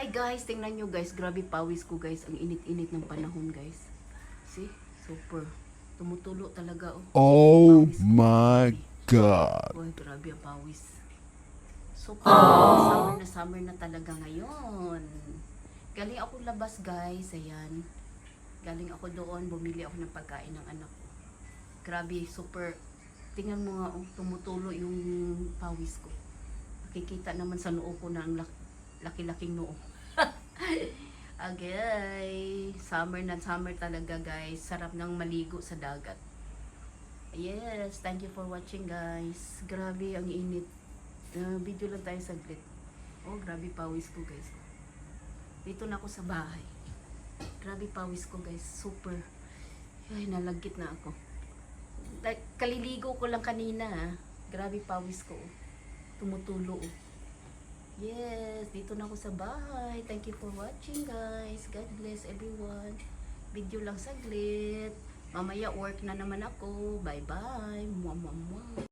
Hi guys, tingnan nyo guys, grabe pawis ko guys, ang init-init ng panahon guys. See, super. Tumutulo talaga oh. Oh Pawis ko, my grabe. god. Uy, grabe ang pawis. Super, summer na summer na talaga ngayon. Galing ako labas guys, ayan. Galing ako doon, bumili ako ng pagkain ng anak ko. Grabe, super. Tingnan mo nga oh, tumutulo yung pawis ko. Nakikita naman sa noo ko na ang laki-laking noo. Okay, summer na summer talaga guys. Sarap nang maligo sa dagat. Yes, thank you for watching guys. Grabe ang init. Video lang tayo saglit. Oh, grabe pawis ko guys. Dito na ako sa bahay. Grabe pawis ko guys, super. Ay, nalagkit na ako. Kaliligo ko lang kanina ha. Grabe pawis ko. Tumutulo. Yes, dito na ako sa bahay. Thank you for watching guys. God bless everyone. Video lang saglit. Mamaya work na naman ako. Bye bye. Mwah, mwah, mwah.